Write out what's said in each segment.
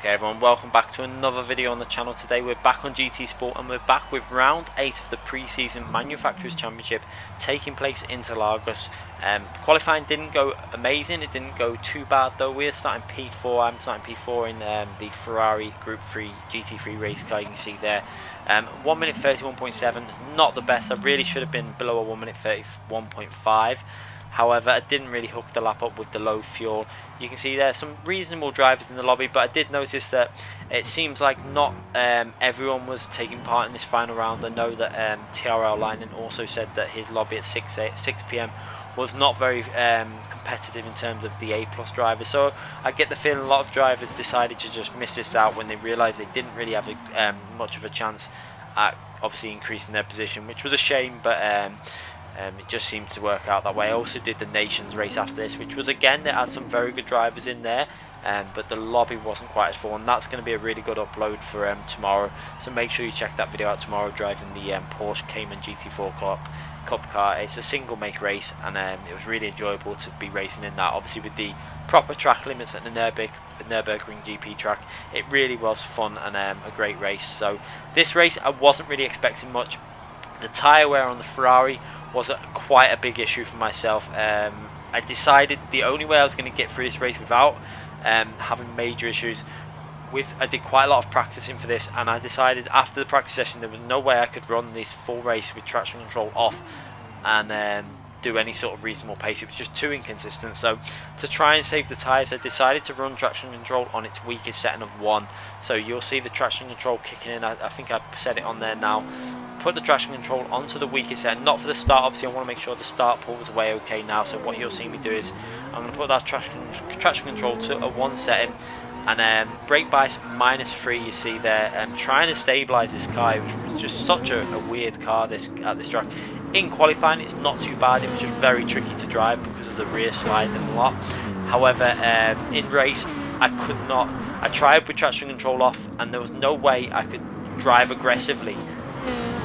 Okay everyone, welcome back to another video on the channel. Today we're back on GT Sport and we're back with round 8 of the pre-season Manufacturers Championship taking place in Interlagos. Qualifying didn't go amazing, it didn't go too bad though. We're starting P4, I'm starting P4 in the Ferrari Group 3 GT3 race car, you can see there. 1 minute 31.7, not the best. I really should have been below a 1 minute 31.5. However, I didn't really hook the lap up with the low fuel. You can see there some reasonable drivers in the lobby, but I did notice that it seems like not everyone was taking part in this final round. I know that Tyre also said that his lobby at 6 PM was not very competitive in terms of the A+ drivers. So I get the feeling a lot of drivers decided to just miss this out when they realised they didn't really have much of a chance at obviously increasing their position, which was a shame, but it just seems to work out that way. I also did the Nations race after this, which was again, it had some very good drivers in there, but the lobby wasn't quite as full, and that's going to be a really good upload for tomorrow. So make sure you check that video out tomorrow, driving the Porsche Cayman GT4 Cup car. It's a single make race, and it was really enjoyable to be racing in that. Obviously with the proper track limits at the Nürburgring GP track, it really was fun and a great race. So this race I wasn't really expecting much. The tyre wear on the Ferrari was quite a big issue for myself. I decided the only way I was going to get through this race without having major issues I did quite a lot of practicing for this, and I decided after the practice session there was no way I could run this full race with traction control off and do any sort of reasonable pace. It was just too inconsistent. So to try and save the tyres, I decided to run traction control on its weakest setting of 1. So you'll see the traction control kicking in. I think I set it on there now. Put the traction control onto the weakest setting, not for the start. Obviously I want to make sure the start pulls away okay now. So what you'll see me do is I'm going to put that traction control to a 1 setting, and brake bias -3 you see there. Trying to stabilize this car, it was just such a weird car at this track. In qualifying it's not too bad, it was just very tricky to drive because of the rear slide and a lot. However, in race I could not. I tried with traction control off and there was no way I could drive aggressively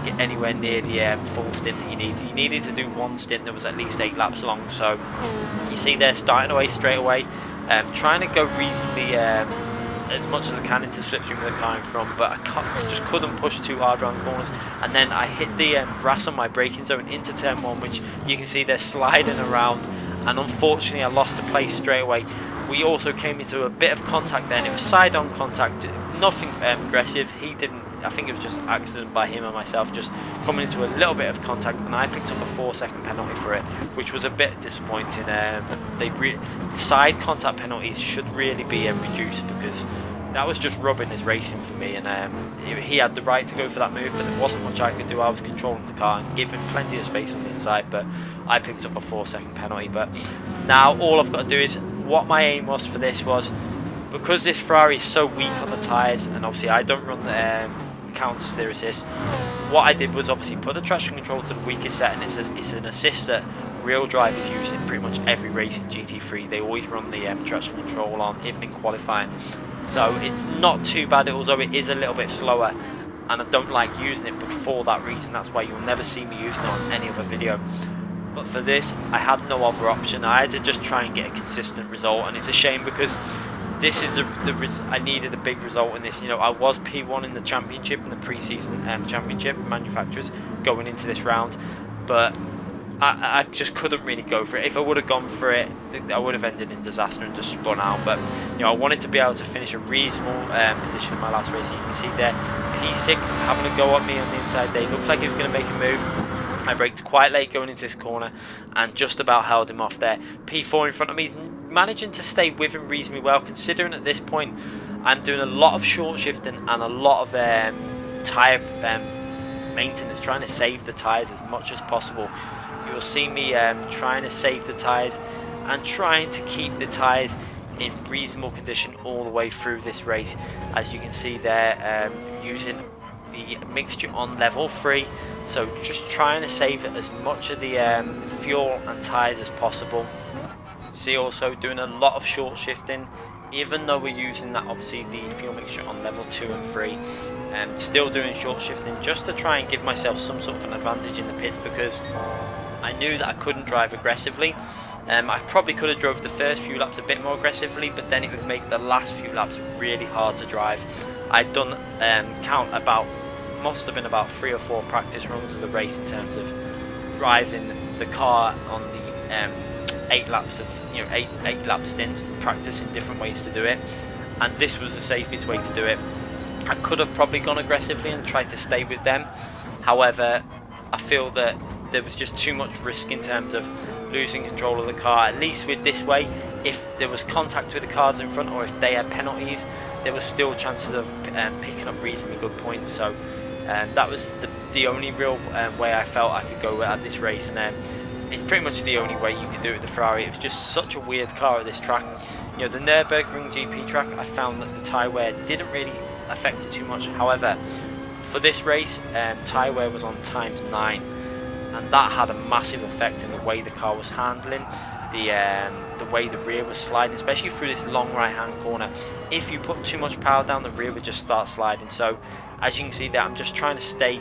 get anywhere near the full stint that you need. You needed to do 1 stint that was at least 8 laps long. So you see they're starting away straight away, trying to go reasonably as much as I can into slipstream with the car in front, but I just couldn't push too hard around the corners. And then I hit the grass on my braking zone into turn 1, which you can see they're sliding around, and unfortunately I lost the place straight away. We also came into a bit of contact then. It was side-on contact, nothing aggressive. He didn't, I think it was just accident by him and myself, just coming into a little bit of contact, and I picked up a 4-second penalty for it, which was a bit disappointing. The side contact penalties should really be reduced, because that was just rubbing his racing for me, and he had the right to go for that move, but there wasn't much I could do. I was controlling the car and giving plenty of space on the inside, but I picked up a 4-second penalty. But now all I've got to do is, what my aim was for this was, because this Ferrari is so weak on the tyres, and obviously I don't run the counter steer assist, what I did was obviously put the traction control to the weakest setting. It's an assist that real drivers use in pretty much every race in GT3. They always run the traction control on, even in qualifying. So it's not too bad, although it is a little bit slower, and I don't like using it, but for that reason, that's why you'll never see me using it on any other video. But for this, I had no other option. I had to just try and get a consistent result, and it's a shame because this is I needed a big result in this. You know, I was P1 in the championship, in the pre-season championship manufacturers going into this round, but I just couldn't really go for it. If I would have gone for it, I would have ended in disaster and just spun out. But you know, I wanted to be able to finish a reasonable position in my last race. You can see there, P6 having a go at me on the inside there. It looked like he was going to make a move. I braked quite late going into this corner and just about held him off there. P4 in front of me, managing to stay with him reasonably well, considering at this point I'm doing a lot of short shifting and a lot of tyre maintenance, trying to save the tyres as much as possible. You'll see me trying to save the tyres and trying to keep the tyres in reasonable condition all the way through this race. As you can see there, using the mixture on level 3, so just trying to save as much of the fuel and tyres as possible. See, also doing a lot of short shifting, even though we're using that, obviously the fuel mixture on level 2 and 3, still doing short shifting just to try and give myself some sort of an advantage in the pits, because I knew that I couldn't drive aggressively I probably could have drove the first few laps a bit more aggressively, but then it would make the last few laps really hard to drive. I'd done must have been about 3 or 4 practice runs of the race in terms of driving the car on the 8 laps of eight lap stints, practicing different ways to do it, and this was the safest way to do it. I could have probably gone aggressively and tried to stay with them. However, I feel that there was just too much risk in terms of losing control of the car. At least with this way, if there was contact with the cars in front, or if they had penalties, there was still chances of picking up reasonably good points. So that was the only real way I felt I could go at this race, and it's pretty much the only way you could do it with the Ferrari. It was just such a weird car at this track. The Nürburgring GP track, I found that the tyre wear didn't really affect it too much. However, for this race, tyre wear was on ×9, and that had a massive effect in the way the car was handling, the way the rear was sliding, especially through this long right hand corner. If you put too much power down, the rear would just start sliding. So as you can see there, I'm just trying to stay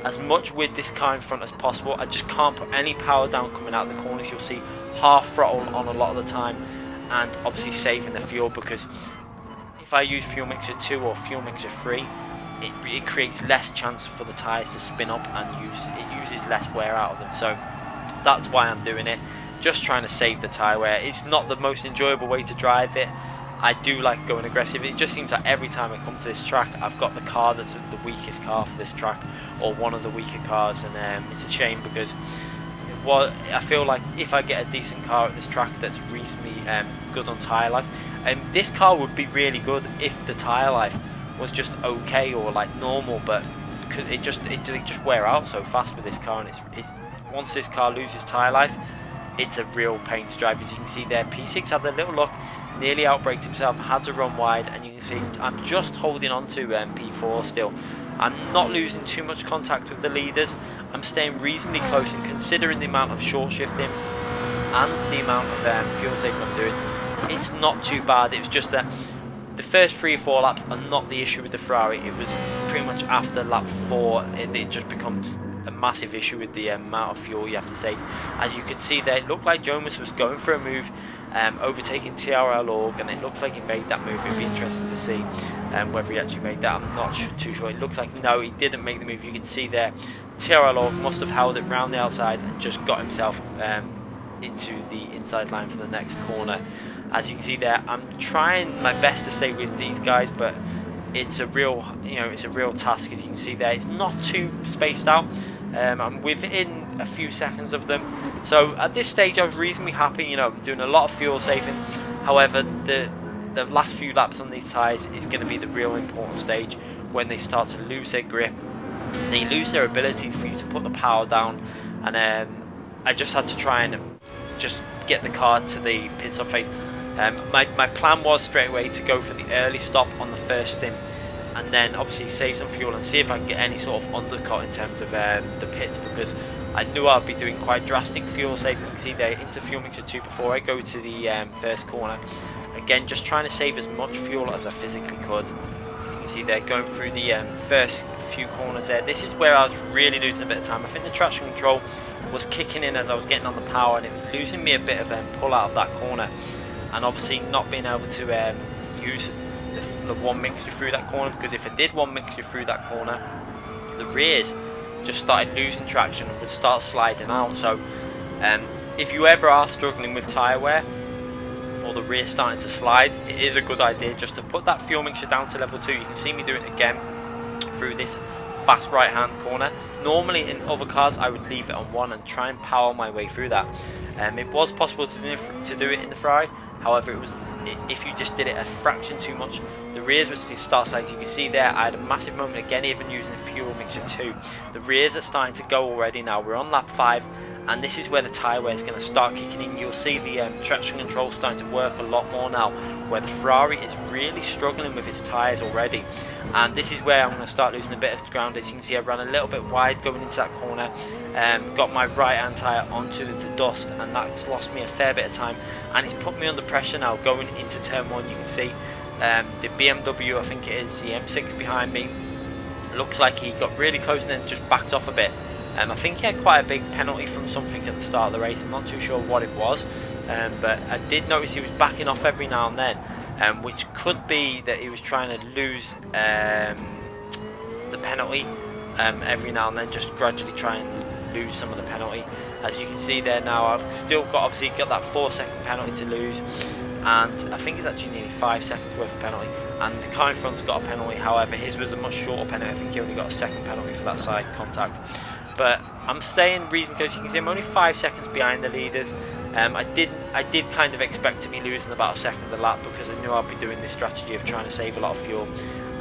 as much with this car in front as possible. I just can't put any power down coming out of the corners. You'll see half throttle on a lot of the time, and obviously saving the fuel, because if I use fuel mixture 2 or fuel mixture 3, it creates less chance for the tyres to spin up, and it uses less wear out of them. So that's why I'm doing it, just trying to save the tyre wear. It's not the most enjoyable way to drive it. I do like going aggressive. It just seems like every time I come to this track, I've got the car that's the weakest car for this track, or one of the weaker cars, and it's a shame, because I feel like if I get a decent car at this track that's reasonably good on tyre life, this car would be really good if the tyre life was just okay or like normal, but because it just wear out so fast with this car, and it's once this car loses tyre life, it's a real pain to drive. As you can see there, P6 had a little look, nearly outbraked himself, had to run wide, and you can see I'm just holding on to P4 still. I'm not losing too much contact with the leaders. I'm staying reasonably close, and considering the amount of short shifting and the amount of fuel saving I'm doing, it's not too bad. It was just that the first 3 or 4 laps are not the issue with the Ferrari. It was pretty much after lap 4 it just becomes a massive issue with the amount of fuel you have to save. As you can see there, it looked like Jonas was going for a move, overtaking TRL Org, and it looks like he made that move. It'd be interesting to see whether he actually made that. I'm not too sure. It looks like no, he didn't make the move. You can see there, TRL Org must have held it round the outside and just got himself into the inside line for the next corner. As you can see there, I'm trying my best to stay with these guys, but it's a real task. As you can see there, it's not too spaced out. I'm within a few seconds of them, so at this stage I was reasonably happy. I'm doing a lot of fuel saving. However, the last few laps on these tyres is going to be the real important stage, when they start to lose their grip, they lose their ability for you to put the power down, and I just had to try and just get the car to the pit stop phase. My plan was straight away to go for the early stop on the first stint, and then obviously save some fuel and see if I can get any sort of undercut in terms of the pits, because I knew I'd be doing quite drastic fuel saving. You can see there, into fuel mixture 2 before I go to the first corner. Again, just trying to save as much fuel as I physically could. You can see there, going through the first few corners there. This is where I was really losing a bit of time. I think the traction control was kicking in as I was getting on the power, and it was losing me a bit of pull out of that corner, and obviously not being able to use the one mixture through that corner, because if I did one mixture through that corner, the rears just started losing traction and would start sliding out. So if you ever are struggling with tyre wear, or the rear starting to slide, it is a good idea just to put that fuel mixture down to level 2. You can see me doing it again through this fast right hand corner. Normally in other cars I would leave it on 1 and try and power my way through that. It was possible to do it in the Ferrari. However, if you just did it a fraction too much, the rears would start sliding. You can see there, I had a massive moment again, even using fuel mixture 2. The rears are starting to go already now. We're on lap 5, and this is where the tyre wear is going to start kicking in. You'll see the traction control starting to work a lot more now, where the Ferrari is really struggling with its tyres already. And this is where I'm going to start losing a bit of ground. As you can see, I ran a little bit wide going into that corner, got my right hand tyre onto the dust, and that's lost me a fair bit of time, and it's put me under pressure now going into turn 1. You can see the BMW, I think it is, the M6 behind me, looks like he got really close and then just backed off a bit. I think he had quite a big penalty from something at the start of the race. I'm not too sure what it was, but I did notice he was backing off every now and then, which could be that he was trying to lose the penalty every now and then, just gradually try and lose some of the penalty. As you can see there now, I've still got, obviously got that 4-second penalty to lose, and I think it's actually nearly 5 seconds worth of penalty, and the car in front's got a penalty. However, his was a much shorter penalty. I think he only got a second penalty for that side contact. But I'm staying reasonably close. You can see I'm only 5 seconds behind the leaders. I did kind of expect to be losing about a second a lap, because I knew I'd be doing this strategy of trying to save a lot of fuel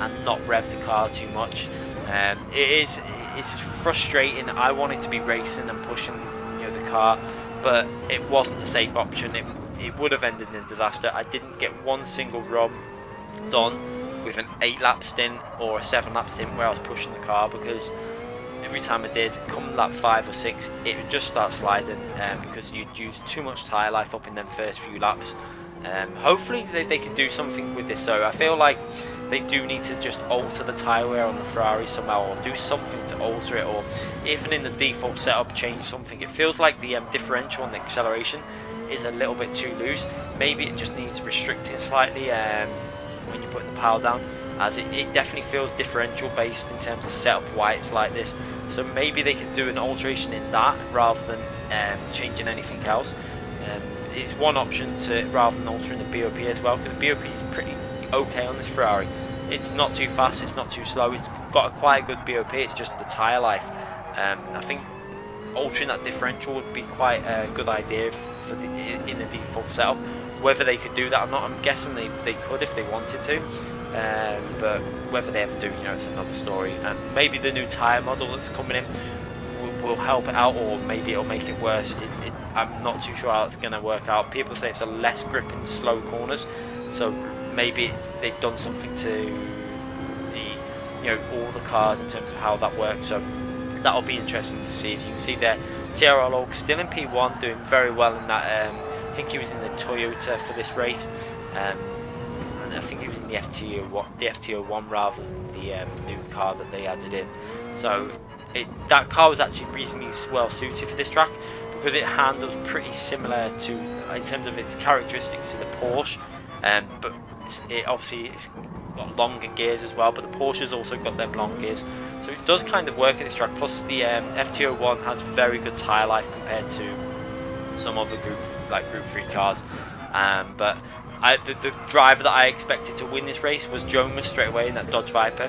and not rev the car too much. It's frustrating. I wanted to be racing and pushing, the car, but it wasn't a safe option. It would have ended in a disaster. I didn't get one single run done with an 8-lap stint or a 7-lap stint where I was pushing the car, because every time I did, come lap 5 or 6, it would just start sliding, because you'd use too much tyre life up in them first few laps. Hopefully they can do something with this. So I feel like they do need to just alter the tyre wear on the Ferrari somehow, or do something to alter it, or even in the default setup change something. It feels like the differential on the acceleration is a little bit too loose. Maybe it just needs restricting slightly when you're putting the power down, as it definitely feels differential based in terms of setup why it's like this. So maybe they could do an alteration in that rather than changing anything else. It's one option to, rather than altering the BOP as well, because the BOP is pretty okay on this Ferrari. It's not too fast, it's not too slow, it's got a quite good BOP, it's just the tyre life. I think altering that differential would be quite a good idea for in the default setup. Whether they could do that or not, I'm guessing they could if they wanted to, but whether they ever do, it's another story. Maybe the new tyre model that's coming in will help it out, or maybe it'll make it worse. I'm not too sure how it's going to work out. People say it's a less grip in slow corners, so maybe they've done something to all the cars in terms of how that works. So that'll be interesting to see. As you can see there, Tyre still in P1, doing very well in that. I think he was in the Toyota for this race, and I think he was in the FTO1 rather than the new car that they added in. So that car was actually reasonably well suited for this track, because it handles pretty similar to, in terms of its characteristics, to the Porsche, but it's got longer gears as well. But the Porsche's also got them long gears, so it does kind of work at this track. Plus the FTO1 has very good tyre life compared to some other Group 3 cars. But the driver that I expected to win this race was Jonas straight away in that Dodge Viper,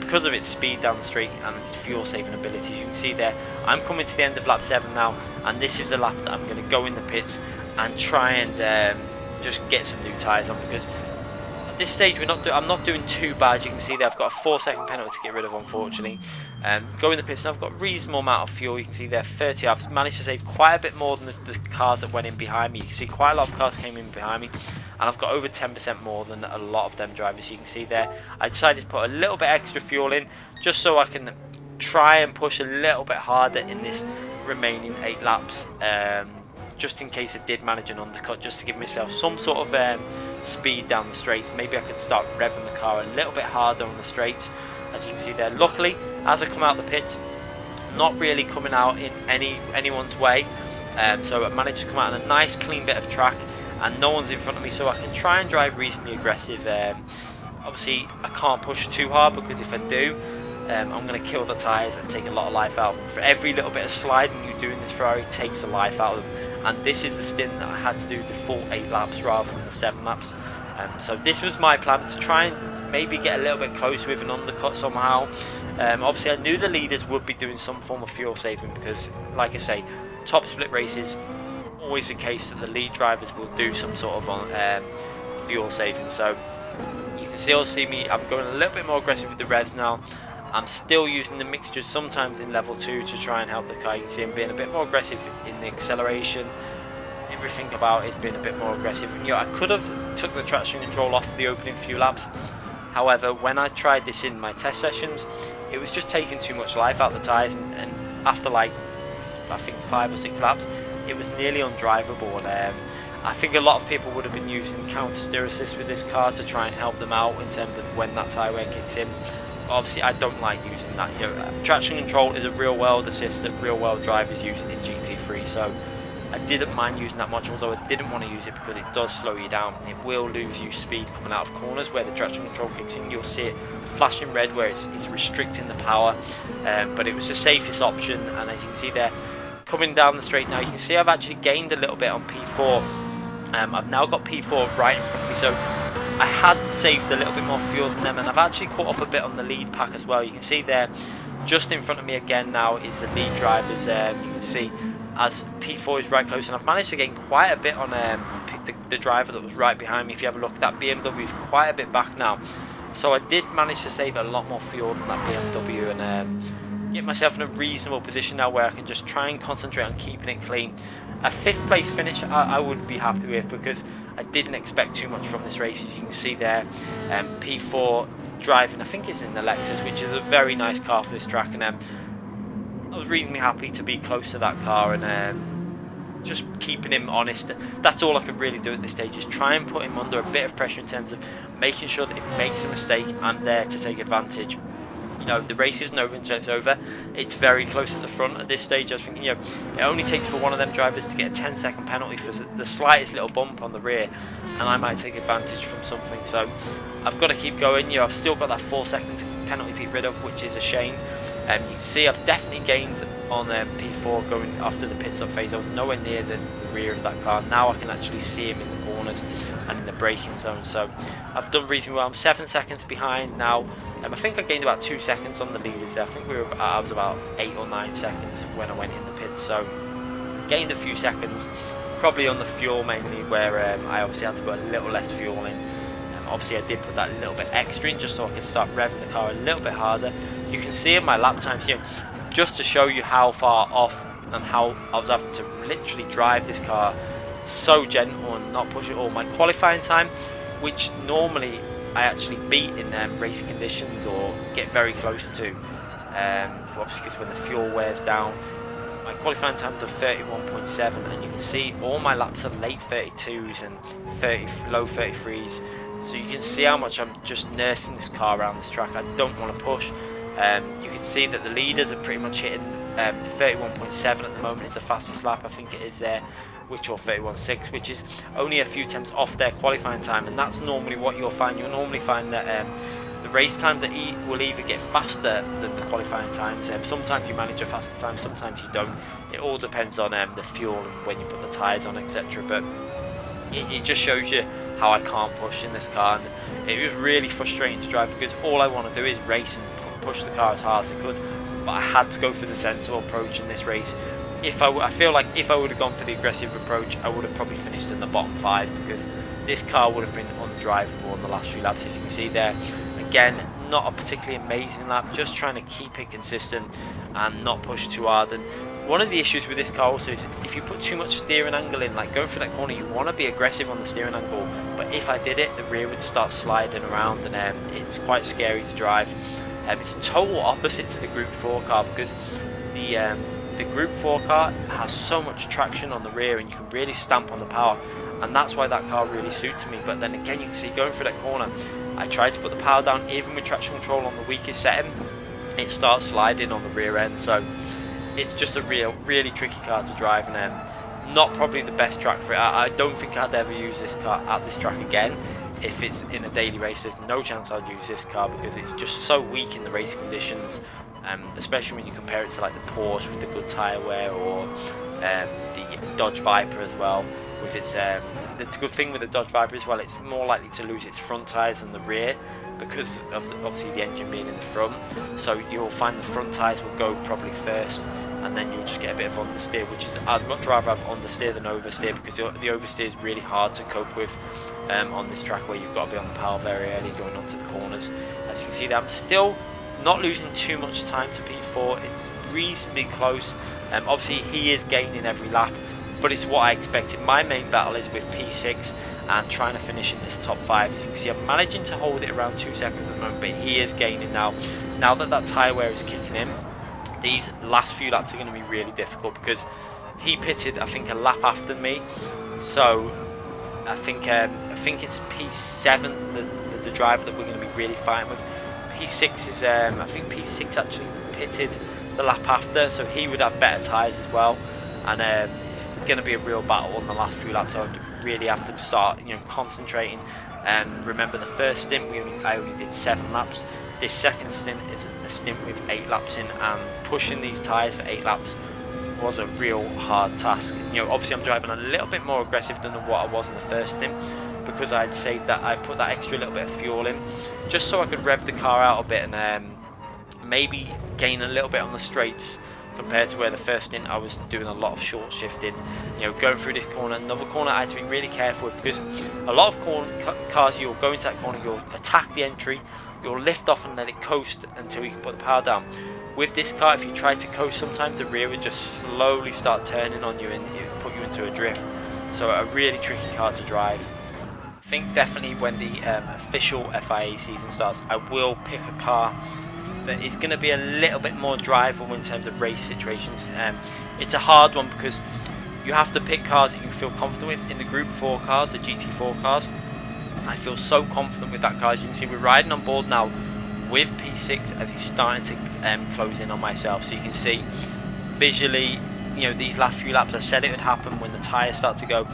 because of its speed down the straight and its fuel saving abilities. You can see there, I'm coming to the end of lap 7 now, and this is the lap that I'm going to go in the pits and try and just get some new tyres on, because at this stage I'm not doing too bad. You can see there I've got a 4-second penalty to get rid of, unfortunately. Go in the pits, and I've got a reasonable amount of fuel. You can see there 30. I've managed to save quite a bit more than the cars that went in behind me. You can see quite a lot of cars came in behind me, and I've got over 10% more than a lot of them drivers. You can see there I decided to put a little bit extra fuel in, just so I can try and push a little bit harder in this remaining 8 laps, just in case I did manage an undercut, just to give myself some sort of speed down the straights. Maybe I could start revving the car a little bit harder on the straights. As you can see there, luckily as I come out the pits, not really coming out in anyone's way, so I managed to come out on a nice clean bit of track, and no one's in front of me, so I can try and drive reasonably aggressive. Obviously I can't push too hard, because if I do, I'm going to kill the tyres and take a lot of life out of them. For every little bit of sliding you do in this Ferrari, takes the life out of them. And this is the stint that I had to do the full 8 laps rather than the 7 laps. So this was my plan, to try and maybe get a little bit closer with an undercut somehow. Obviously I knew the leaders would be doing some form of fuel saving, because like I say, top split races, always the case that the lead drivers will do some sort of fuel saving. So you can still see me, I'm going a little bit more aggressive with the revs now. I'm still using the mixtures sometimes in level 2 to try and help the car. You can see I'm being a bit more aggressive in the acceleration. Everything about it's been a bit more aggressive. I could have took the traction control off the opening few laps. However, when I tried this in my test sessions, it was just taking too much life out of the tyres, and after I think 5 or 6 laps, it was nearly undrivable. And I think a lot of people would have been using counter steer assist with this car to try and help them out in terms of when that tyre wear kicks in. Obviously I don't like using that. Traction control is a real world assist that real world drivers use in GT3, so I didn't mind using that much, although I didn't want to use it because it does slow you down. It will lose you speed coming out of corners where the traction control kicks in. You'll see it flashing red where it's restricting the power, but it was the safest option. And as you can see there, coming down the straight now, you can see I've actually gained a little bit on P4. I've now got P4 right in front of me, so I had saved a little bit more fuel than them, and I've actually caught up a bit on the lead pack as well. You can see there, just in front of me again now is the lead drivers. You can see as P4 is right close, and I've managed to gain quite a bit on the driver that was right behind me. If you have a look, that BMW is quite a bit back now, so I did manage to save a lot more fuel than that BMW, and get myself in a reasonable position now where I can just try and concentrate on keeping it clean. A 5th place finish I would be happy with, because I didn't expect too much from this race. As you can see there, P4 driving, I think it's in the Lexus, which is a very nice car for this track, and I was reasonably happy to be close to that car, and just keeping him honest. That's all I could really do at this stage, is try and put him under a bit of pressure in terms of making sure that if he makes a mistake, I'm there to take advantage. You know, the race isn't over until it's over. It's very close at the front at this stage. I was thinking, you know, it only takes for one of them drivers to get a 10-second penalty for the slightest little bump on the rear, and I might take advantage from something. So I've got to keep going. You know, I've still got that 4-second penalty to get rid of, which is a shame. You can see I've definitely gained on P4 going after the pit stop phase. I was nowhere near the rear of that car. Now I can actually see him in the corners and in the braking zone. So I've done reasonably well. I'm 7 seconds behind now. I think I gained about 2 seconds on the leaders. I think I was about 8 or 9 seconds when I went in the pits. So gained a few seconds, probably on the fuel mainly, where I obviously had to put a little less fuel in. Obviously I did put that little bit extra in just so I could start revving the car a little bit harder. You can see in my lap times here, just to show you how far off and how I was having to literally drive this car so gentle and not push it all. My qualifying time, which normally I actually beat in racing conditions or get very close to, obviously because when the fuel wears down, my qualifying times are 31.7, and you can see all my laps are late 32s and low 33s. So you can see how much I'm just nursing this car around this track. I don't want to push. You can see that the leaders are pretty much hitting 31.7 at the moment. It's the fastest lap, I think it is there, or 31.6, which is only a few tenths off their qualifying time. And that's normally what you'll find. You'll normally find that the race times that will either get faster than the qualifying times. Sometimes you manage a faster time, sometimes you don't. It all depends on the fuel and when you put the tyres on, etc. But it just shows you how I can't push in this car, and it was really frustrating to drive because all I want to do is race and push the car as hard as I could. But I had to go for the sensible approach in this race. I feel like if I would have gone for the aggressive approach, I would have probably finished in the bottom 5, because this car would have been undrivable on the last few laps. As you can see there, again, not a particularly amazing lap, just trying to keep it consistent and not push too hard. And one of the issues with this car also is if you put too much steering angle in, like going through that corner, you want to be aggressive on the steering angle, but if I did it, the rear would start sliding around, and it's quite scary to drive. It's total opposite to the Group 4 car, because the Group 4 car has so much traction on the rear and you can really stamp on the power, and that's why that car really suits me. But then again, you can see going through that corner, I tried to put the power down, even with traction control on the weakest setting, it starts sliding on the rear end. So it's just a really tricky car to drive, and not probably the best track for it. I don't think I'd ever use this car at this track again. If it's in a daily race, there's no chance I'd use this car, because it's just so weak in the race conditions, especially when you compare it to like the Porsche with the good tyre wear, or the Dodge Viper as well. With its the good thing with the Dodge Viper as well, it's more likely to lose its front tyres than the rear, because of obviously the engine being in the front. So you'll find the front tyres will go probably first, and then you'll just get a bit of understeer, which is, I'd much rather have understeer than oversteer, because the oversteer is really hard to cope with on this track, where you've got to be on the power very early going onto the corners. As you can see there, I'm still not losing too much time to P4. It's reasonably close. Obviously he is gaining every lap, but it's what I expected. My main battle is with P6 and trying to finish in this top 5. As you can see, I'm managing to hold it around 2 seconds at the moment, but he is gaining now. Now that tyre wear is kicking in, these last few laps are going to be really difficult, because he pitted, I think, a lap after me. So I think it's P7, the driver that we're going to be really fighting with. P6 is, I think P6 actually pitted the lap after, so he would have better tyres as well. And it's going to be a real battle on the last few laps. I would really have to start, concentrating. And remember, the first stint I only did 7 laps. This second stint is a stint with 8 laps in, and pushing these tyres for 8 laps was a real hard task. Obviously I'm driving a little bit more aggressive than what I was in the first stint, because I put that extra little bit of fuel in just so I could rev the car out a bit and maybe gain a little bit on the straights, compared to where the first stint I was doing a lot of short shifting. Going through this corner, another corner I had to be really careful with, because a lot of cars, you'll go into that corner, you'll attack the entry, you'll lift off and let it coast until you can put the power down. With this car, if you try to coast, sometimes the rear would just slowly start turning on you and put you into a drift. So a really tricky car to drive. I think definitely when the official FIA season starts, I will pick a car that is going to be a little bit more drivable in terms of race situations. It's a hard one, because you have to pick cars that you feel confident with. In the Group 4 cars, the GT4 cars, I feel so confident with that car. As you can see, we're riding on board now with P6 as he's starting to close in on myself. So you can see visually, these last few laps, I said it would happen when the tyres start to go.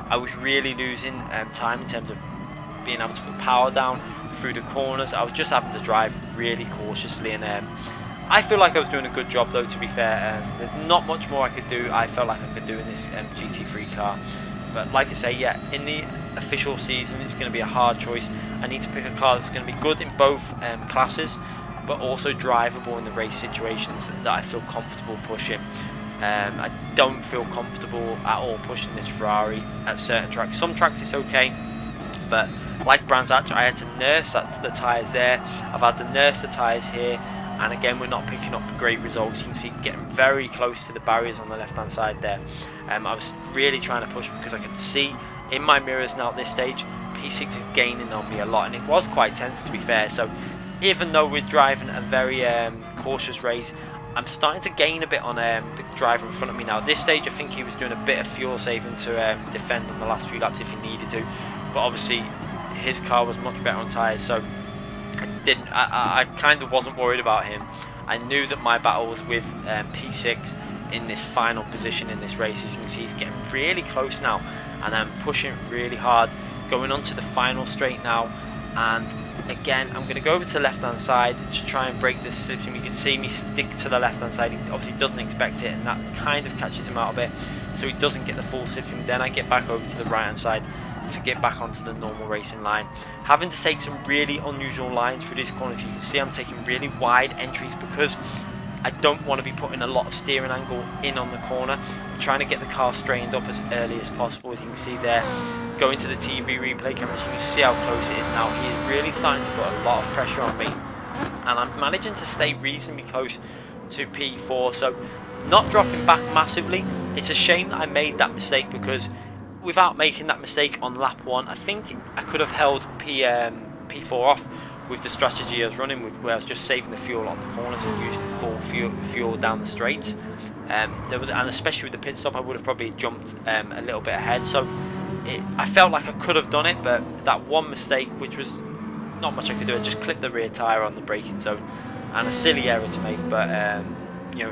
I was really losing time in terms of being able to put power down through the corners. I was just having to drive really cautiously, and I feel like I was doing a good job, though, to be fair. There's not much more I could do, I felt like I could do in this GT3 car. But like I say, yeah, in the official season, it's going to be a hard choice. I need to pick a car that's going to be good in both classes, but also drivable in the race situations that I feel comfortable pushing. I don't feel comfortable at all pushing this Ferrari at certain tracks. Some tracks it's okay, but like Brands Hatch, I had to nurse the tyres there. I've had to nurse the tyres here, and again, we're not picking up great results. You can see getting very close to the barriers on the left hand side there. I was really trying to push, because I could see in my mirrors now at this stage, P6 is gaining on me a lot, and it was quite tense, to be fair. So even though we're driving a very cautious race, I'm starting to gain a bit on the driver in front of me now. At this stage, I think he was doing a bit of fuel saving to defend on the last few laps if he needed to, but obviously his car was much better on tyres, so I kind of wasn't worried about him. I knew that my battle was with P6 in this final position in this race. As you can see, he's getting really close now, and I'm pushing really hard, going on to the final straight now. And again, I'm going to go over to the left hand side to try and break this slipstream. You can see me stick to the left hand side. He obviously doesn't expect it, and that kind of catches him out a bit, so he doesn't get the full slipstream. Then I get back over to the right hand side to get back onto the normal racing line, having to take some really unusual lines through this corner. So you can see I'm taking really wide entries, because I don't want to be putting a lot of steering angle in on the corner. I'm trying to get the car straightened up as early as possible. As you can see there, going to the TV replay cameras, you can see how close it is now. He is really starting to put a lot of pressure on me, and I'm managing to stay reasonably close to P4, so not dropping back massively. It's a shame that I made that mistake, because without making that mistake on lap 1, I think I could have held P4 off with the strategy I was running with, where I was just saving the fuel on the corners and using full fuel down the straights. And especially with the pit stop, I would have probably jumped a little bit ahead. So I felt like I could have done it, but that one mistake, which was not much I could do, I just clipped the rear tyre on the braking zone, and a silly error to make, but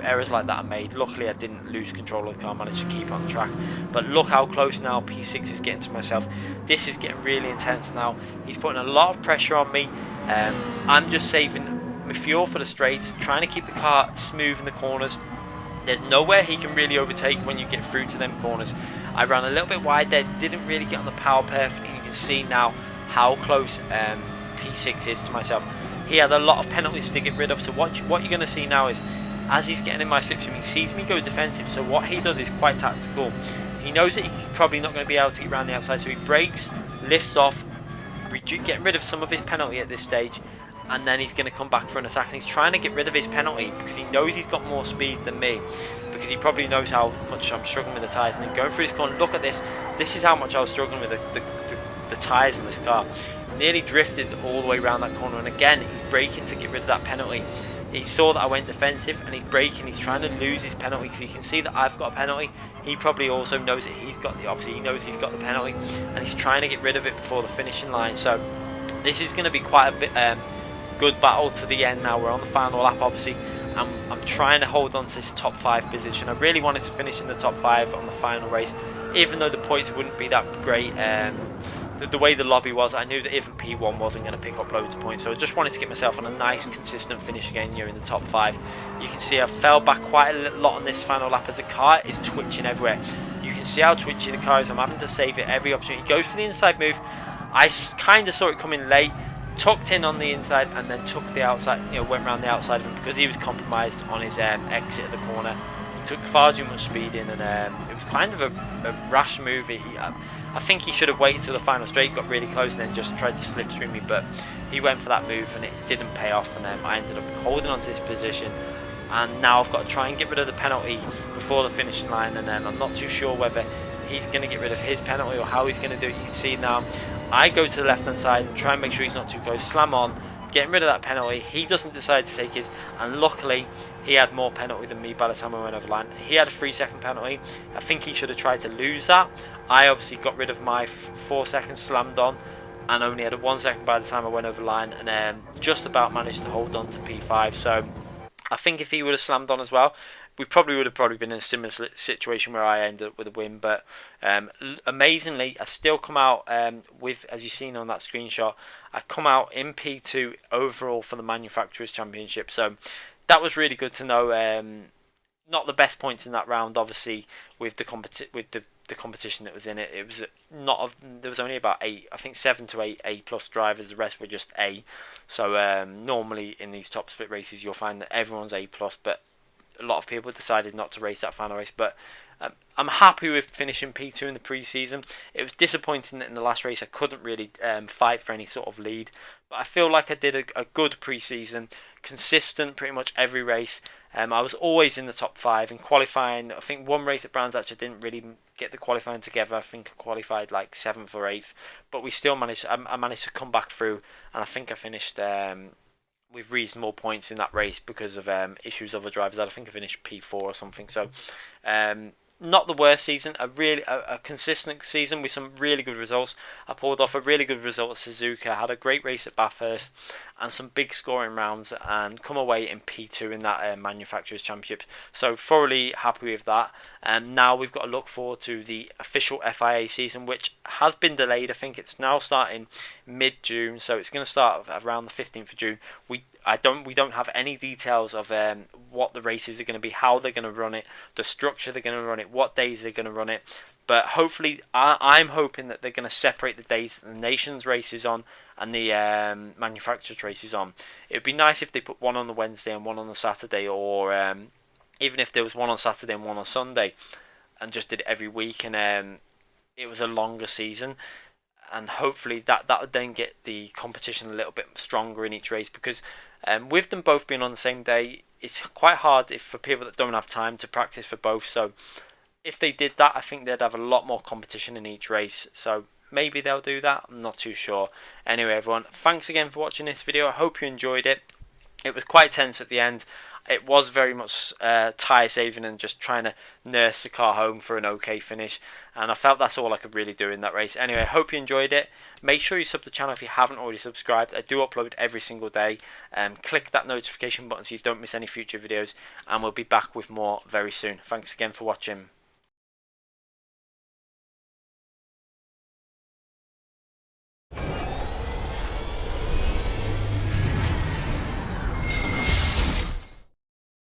errors like that are made. Luckily I didn't lose control of the car, managed to keep on track. But look how close now P6 is getting to myself. This is getting really intense now. He's putting a lot of pressure on me. I'm just saving my fuel for the straights, trying to keep the car smooth in the corners. There's nowhere he can really overtake when you get through to them corners. I ran a little bit wide there, didn't really get on the power perfectly. You can see now how close P6 is to myself. He had a lot of penalties to get rid of, so what you're going to see now is, as he's getting in my slipstream, he sees me go defensive, so what he does is quite tactical. He knows that he's probably not going to be able to get around the outside, so he brakes, lifts off, getting rid of some of his penalty at this stage, and then he's going to come back for an attack, and he's trying to get rid of his penalty because he knows he's got more speed than me, because he probably knows how much I'm struggling with the tyres. And then going through this corner, look at this, this is how much I was struggling with the tyres in this car. Nearly drifted all the way around that corner, and again he's braking to get rid of that penalty. He saw that I went defensive, and he's braking, he's trying to lose his penalty, because he can see that I've got a penalty. He probably also knows that obviously he knows he's got the penalty, and he's trying to get rid of it before the finishing line. So this is going to be quite a bit good battle to the end now. We're on the final lap obviously, I'm trying to hold on to this top 5 position. I really wanted to finish in the top 5 on the final race, even though the points wouldn't be that great. The way the lobby was, I knew that even P1 wasn't going to pick up loads of points, so I just wanted to get myself on a nice consistent finish again here in the top 5. You can see I fell back quite a lot on this final lap as the car is twitching everywhere. You can see how twitchy the car is. I'm having to save it every opportunity. He goes for the inside move. I kind of saw it coming late, tucked in on the inside, and then took the outside, went around the outside of him because he was compromised on his exit of the corner. He took far too much speed in, and it was kind of a rash move. I think he should have waited till the final straight, got really close, and then just tried to slipstream me, but he went for that move and it didn't pay off, and I ended up holding on to this position. And now I've got to try and get rid of the penalty before the finishing line, and then I'm not too sure whether he's going to get rid of his penalty or how he's going to do it. You can see now I go to the left hand side and try and make sure he's not too close, slam on, getting rid of that penalty. He doesn't decide to take his, and luckily he had more penalty than me by the time I went over the line. He had a 3-second penalty. I think he should have tried to lose that. I obviously got rid of my 4 seconds, slammed on, and only had a 1 second by the time I went over the line, and just about managed to hold on to P5. So I think if he would have slammed on as well, we would have been in a similar situation where I ended up with a win. But amazingly, I still come out with, as you've seen on that screenshot, I come out in P2 overall for the Manufacturers Championship. So that was really good to know. Not the best points in that round, obviously, with the competition that was in it. It was not. There was only about 8, I think 7 to 8 A+ drivers. The rest were just A. So normally in these top split races, you'll find that everyone's A+, but a lot of people decided not to race that final race. But I'm happy with finishing P2 in the pre-season. It was disappointing that in the last race I couldn't really fight for any sort of lead, but I feel like I did a good pre-season, consistent pretty much every race. I was always in the top 5 in qualifying. I think one race at Brands actually didn't really get the qualifying together. I think I qualified like 7th or 8th, but we still managed. I managed to come back through, and I think I finished with reasonable points in that race because of issues other drivers had. I think I finished P4 or something. So not the worst season, a consistent season with some really good results. I pulled off a really good result at Suzuka, had a great race at Bathurst, and some big scoring rounds, and come away in P2 in that Manufacturers Championship. So thoroughly happy with that. Now we've got to look forward to the official FIA season, which has been delayed. I think it's now starting mid-June, so it's going to start around the 15th of June. We don't have any details of what the races are going to be, how they're going to run it, the structure they're going to run it, what days they're going to run it. But hopefully, I'm hoping that they're going to separate the days that the Nations race is on and the Manufacturers race is on. It would be nice if they put one on the Wednesday and one on the Saturday, or even if there was one on Saturday and one on Sunday, and just did it every week, and it was a longer season. And hopefully that would then get the competition a little bit stronger in each race, because with them both being on the same day, it's quite hard for people that don't have time to practice for both. So if they did that, I think they'd have a lot more competition in each race. So maybe they'll do that, I'm not too sure. Anyway, everyone, thanks again for watching this video. I hope you enjoyed it. It was quite tense at the end. It was very much tyre saving and just trying to nurse the car home for an okay finish, and I felt that's all I could really do in that race. Anyway, I hope you enjoyed it. Make sure you sub to the channel if you haven't already subscribed. I do upload every single day. Click that notification button so you don't miss any future videos, and we'll be back with more very soon. Thanks again for watching.